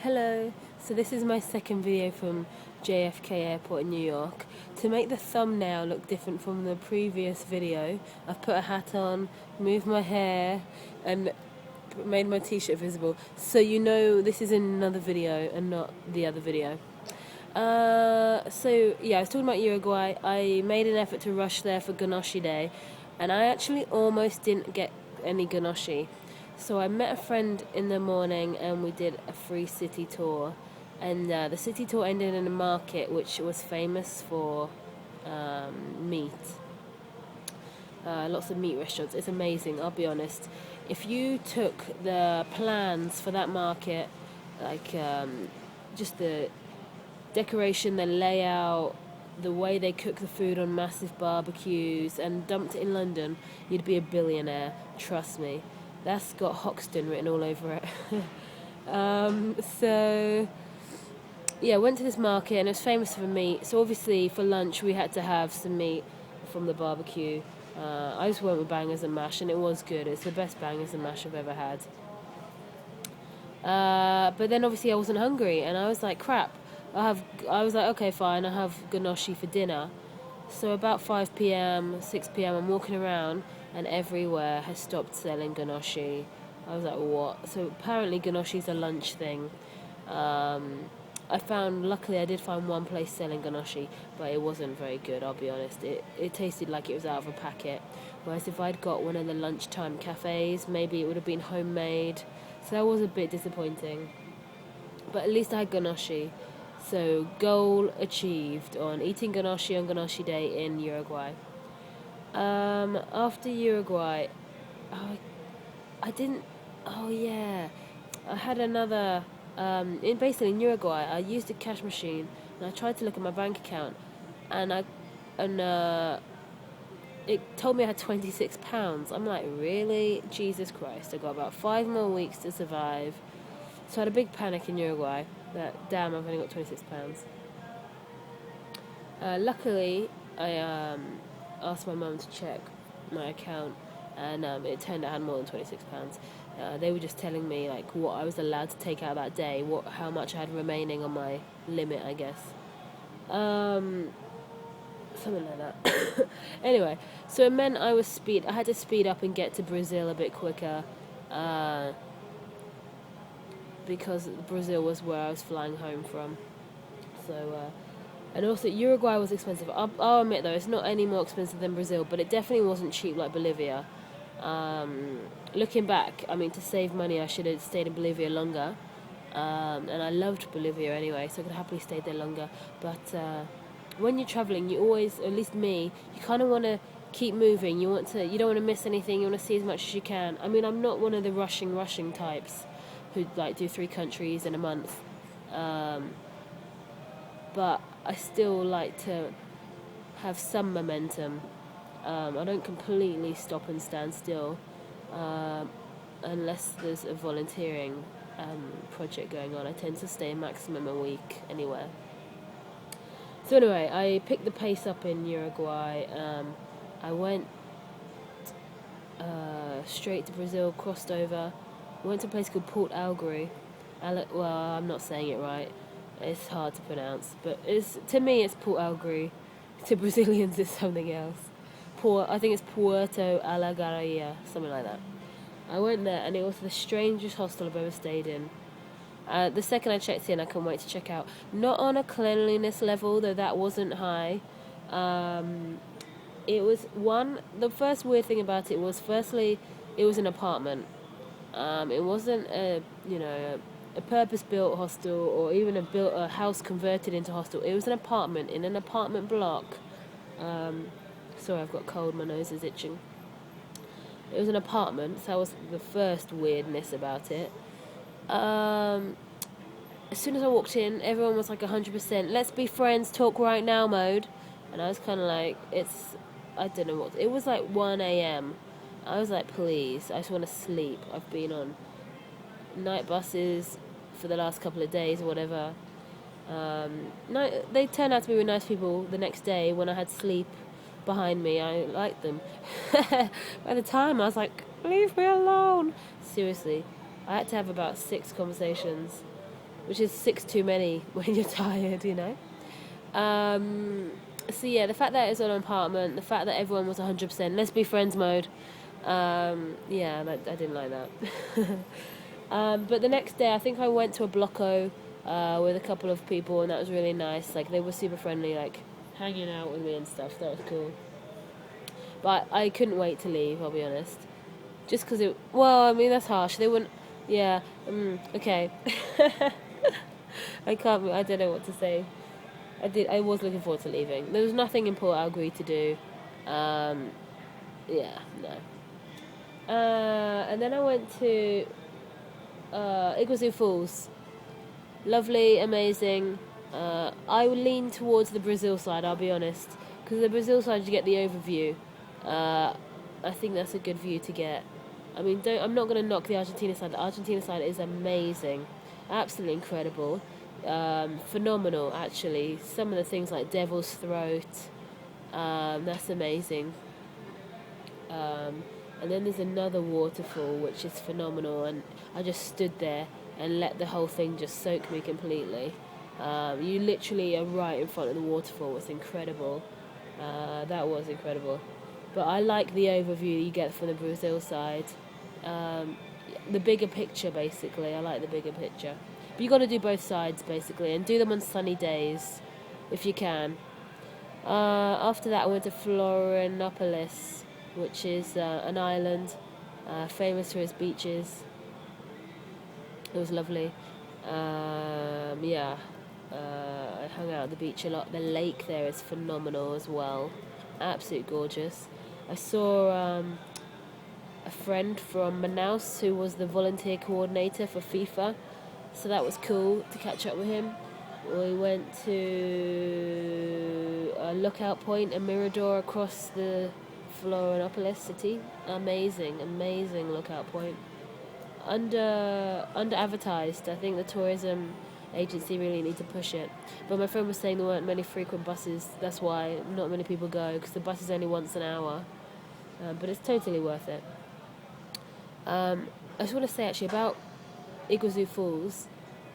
Hello, so this is my second video from JFK Airport in New York. To make the thumbnail look different from the previous video, I've put a hat on, moved my hair, and made my t-shirt visible. So you know this is in another video and not the other video. So yeah, I was talking about Uruguay. I made an effort to rush there for Ganoshi Day, and I actually almost didn't get any Ganoshi. So I met a friend in the morning and we did a free city tour. And the city tour ended in a market which was famous for meat. Lots of meat restaurants. It's amazing, I'll be honest. If you took the plans for that market, like just the decoration, the layout, the way they cook the food on massive barbecues, and dumped it in London, you'd be a billionaire, trust me. That's got Hoxton written all over it. So yeah, went to this market and it was famous for meat. So obviously for lunch we had to have some meat from the barbecue. I just went with bangers and mash and it was good. It's the best bangers and mash I've ever had. But then obviously I wasn't hungry and I was like, crap. I was like, okay, fine, I'll have ganoshi for dinner. So about 5 p.m., 6 p.m. I'm walking around and everywhere has stopped selling ganoshi. I was like, what? So apparently ganoshi's a lunch thing. Luckily I did find one place selling ganoshi, but it wasn't very good, I'll be honest. It tasted like it was out of a packet. Whereas if I'd got one of the lunchtime cafes, maybe it would have been homemade. So that was a bit disappointing. But at least I had ganoshi. So goal achieved on eating ganoshi on Ganoshi Day in Uruguay. After Uruguay, I didn't. Oh yeah, I had another. Basically in Uruguay, I used a cash machine and I tried to look at my bank account, and it told me I had £26. I'm like, really? Jesus Christ! I got about 5 more weeks to survive. So I had a big panic in Uruguay. That damn, I've only got £26. Luckily, I asked my mum to check my account, and it turned out I had more than £26. They were just telling me like what I was allowed to take out that day, how much I had remaining on my limit, I guess. Something like that. Anyway, so it meant I had to speed up and get to Brazil a bit quicker. Because Brazil was where I was flying home from. So, and also Uruguay was expensive. I'll admit though, it's not any more expensive than Brazil, but it definitely wasn't cheap like Bolivia. Looking back, I mean, to save money, I should have stayed in Bolivia longer. And I loved Bolivia anyway, so I could happily stay there longer. But when you're traveling, you always, at least me, you kind of want to keep moving. You don't want to miss anything. You want to see as much as you can. I mean, I'm not one of the rushing types who like do 3 countries in a month, but I still like to have some momentum. I don't completely stop and stand still, unless there's a volunteering project going on. I tend to stay maximum a week anywhere. So anyway, I picked the pace up in Uruguay. I went straight to Brazil, crossed over, went to a place called Port Algre. Well, I'm not saying it right. It's hard to pronounce, but to me it's Port Algre. To Brazilians it's something else. I think it's Puerto Alagaria, something like that. I went there and it was the strangest hostel I've ever stayed in. The second I checked in, I couldn't wait to check out. Not on a cleanliness level, though that wasn't high. It was the first weird thing about it was, firstly, it was an apartment. It wasn't a purpose-built hostel or even a house converted into hostel. It was an apartment in an apartment block. Sorry, I've got cold. My nose is itching. It was an apartment, so that was the first weirdness about it. As soon as I walked in, everyone was like 100%. Let's be friends, talk right now mode, and I was kind of like, I don't know what. It was like 1 a.m. I was like, please, I just want to sleep. I've been on night buses for the last couple of days or whatever. No, they turned out to be really nice people the next day when I had sleep behind me. I liked them. By the time I was like, leave me alone. Seriously, I had to have about 6 conversations which is 6 too many when you're tired, you know. So yeah, the fact that it's an apartment, the fact that everyone was 100% let's be friends mode, yeah, I didn't like that. But the next day, I think I went to a blocko with a couple of people, and that was really nice. Like, they were super friendly, like hanging out with me and stuff. That was cool. But I couldn't wait to leave. I'll be honest. Just because it. Well, I mean that's harsh. They wouldn't. Yeah. Okay. I can't. I don't know what to say. I was looking forward to leaving. There was nothing important I agreed to do. Yeah. No. And then I went to Iguazu Falls. Lovely, amazing. I would lean towards the Brazil side, I'll be honest. Because the Brazil side, you get the overview. I think that's a good view to get. I mean, I'm not going to knock the Argentina side. The Argentina side is amazing. Absolutely incredible. Phenomenal, actually. Some of the things like Devil's Throat. That's amazing. And then there's another waterfall which is phenomenal, and I just stood there and let the whole thing just soak me completely. You literally are right in front of the waterfall. It's incredible. That was incredible. But I like the overview you get from the Brazil side. The bigger picture, basically. I like the bigger picture. But you got to do both sides, basically, and do them on sunny days, if you can. After that, I went to Florianopolis, which is an island famous for its beaches. It was lovely. Yeah, I hung out at the beach a lot. The lake there is phenomenal as well. Absolutely gorgeous. I saw a friend from Manaus who was the volunteer coordinator for FIFA, so that was cool to catch up with him. We went to a lookout point, a mirador across the Florianopolis city. Amazing lookout point. Under advertised. I think the tourism agency really need to push it. But my friend was saying there weren't many frequent buses. That's why not many people go, because the bus is only once an hour. But it's totally worth it. I just want to say actually about Iguazu Falls.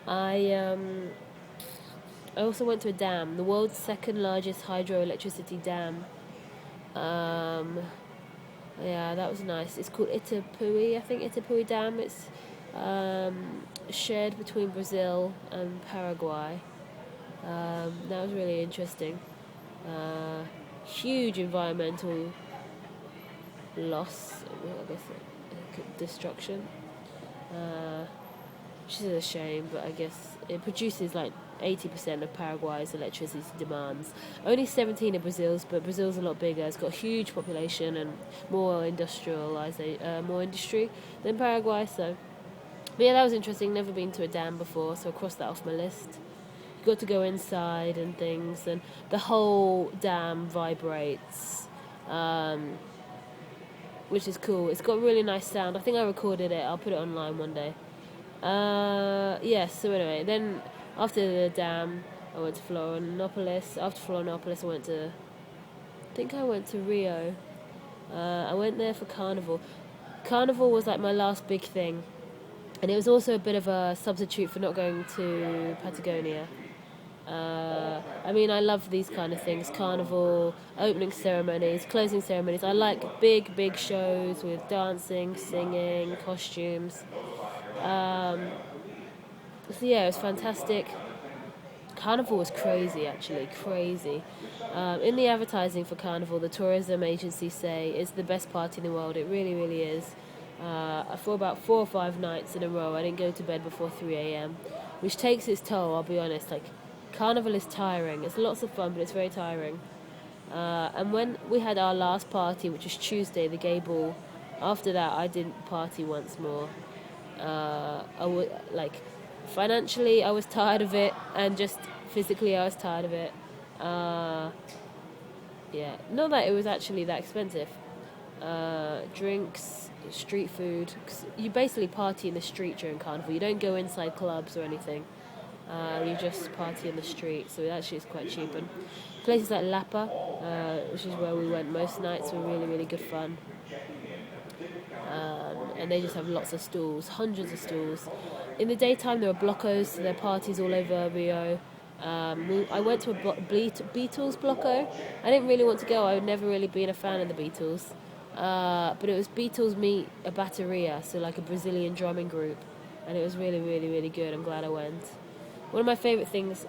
I also went to a dam, the world's second largest hydroelectricity dam. Yeah, that was nice. It's called Itapui, I think, Itapui Dam. It's shared between Brazil and Paraguay. That was really interesting. Huge environmental loss, I guess, destruction. Which is a shame, but I guess it produces like 80% of Paraguay's electricity demands. Only 17 of Brazil's, but Brazil's a lot bigger. It's got a huge population and more more industry than Paraguay. So, but yeah, that was interesting. Never been to a dam before, so I crossed that off my list. You got to go inside and things, and the whole dam vibrates, which is cool. It's got really nice sound. I think I recorded it. I'll put it online one day. Yes, so anyway, then after the dam, I went to Florianopolis. After Florianopolis, I went to Rio. I went there for Carnival. Carnival was like my last big thing. And it was also a bit of a substitute for not going to Patagonia. I mean, I love these kind of things. Carnival, opening ceremonies, closing ceremonies. I like big shows with dancing, singing, costumes. So yeah, it was fantastic. Carnival was crazy, actually, crazy. In the advertising for Carnival, the tourism agencies say it's the best party in the world. It really is. For about 4 or 5 nights in a row, I didn't go to bed before 3 a.m., which takes its toll, I'll be honest. Like, Carnival is tiring. It's lots of fun, but it's very tiring. And when we had our last party, which was Tuesday, the gay ball, after that, I didn't party once more. Financially, I was tired of it, and just physically, I was tired of it. Yeah, not that it was actually that expensive. Drinks, street food. 'Cause you basically party in the street during Carnival. You don't go inside clubs or anything. You just party in the street, so it actually is quite cheap. And places like Lapa, which is where we went most nights, were really good fun. And they just have lots of stalls, hundreds of stalls. In the daytime, there were blocos, so there are parties all over Rio. I went to a Beatles blocko. I didn't really want to go. I've never really been a fan of the Beatles. But it was Beatles meet a bateria, so like a Brazilian drumming group. And it was really, really, really good. I'm glad I went. One of my favourite things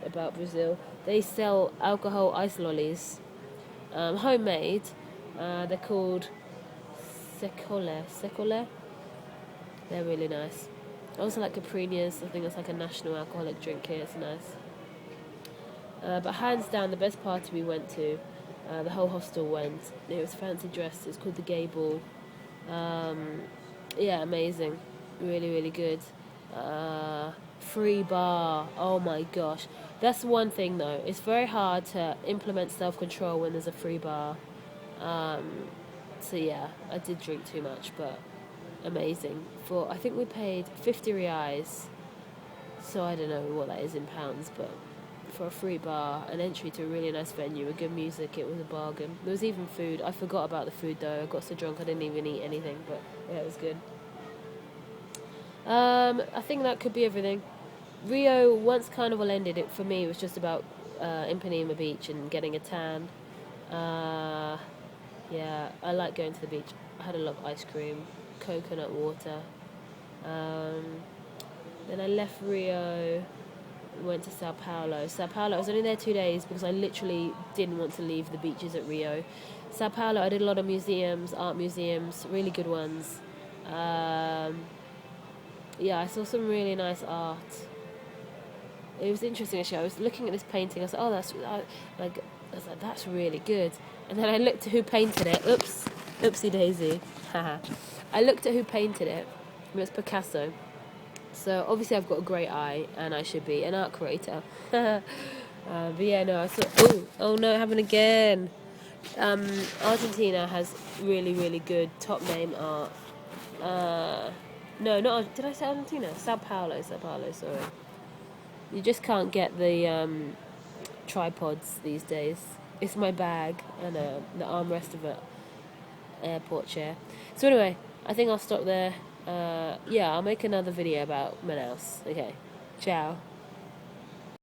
about Brazil, they sell alcohol ice lollies, homemade. They're called Secole. They're really nice. I also like Caprinas. I think it's like a national alcoholic drink here. It's nice. But hands down, the best party we went to, the whole hostel went. It was fancy dress. It's called the Gay Ball. Yeah, amazing. Really, really good. Free bar. Oh my gosh. That's one thing though. It's very hard to implement self-control when there's a free bar. So yeah, I did drink too much, but amazing. I think we paid 50 reais. So I don't know what that is in pounds, but for a free bar, an entry to a really nice venue, with good music, it was a bargain. There was even food. I forgot about the food though. I got so drunk I didn't even eat anything, but yeah, it was good. I think that could be everything. Rio, once Carnival ended, it for me was just about Ipanema Beach and getting a tan. Yeah, I like going to the beach. I had a lot of ice cream, coconut water. Then I left Rio, went to Sao Paulo. Sao Paulo, I was only there 2 days because I literally didn't want to leave the beaches at Rio. Sao Paulo, I did a lot of museums, art museums, really good ones. Yeah, I saw some really nice art. It was interesting actually. I was looking at this painting. I was like, "Oh, I was like, that's really good." And then I looked at who painted it. Oopsie daisy. Haha. I looked at who painted it. It was Picasso. So obviously I've got a great eye, and I should be an art creator. But yeah, no, I saw. Oh no, it happened again. Argentina has really, really good top name art. No, not. Did I say Argentina? Sao Paulo, sorry. You just can't get the tripods these days. It's my bag and the armrest of an airport chair. So anyway, I think I'll stop there. Yeah, I'll make another video about Manaus. Okay, ciao.